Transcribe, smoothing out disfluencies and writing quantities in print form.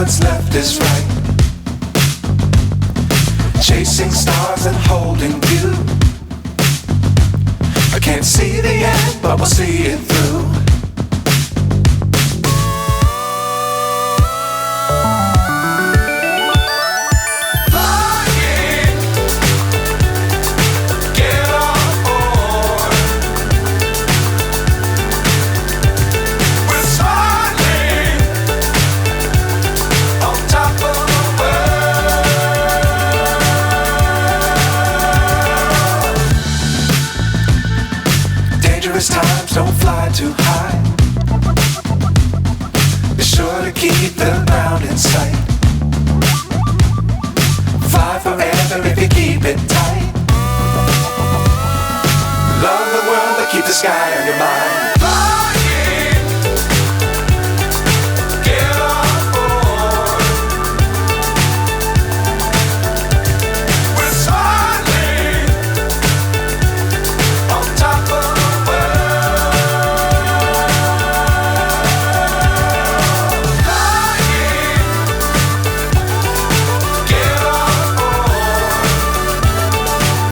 what's left is right. Chasing stars and holding you. I can't see the end, but we'll see it through. Times don't fly too high. Be sure to keep the ground in sight. Fly forever if you keep it tight. Love the world but keep the sky on your mind.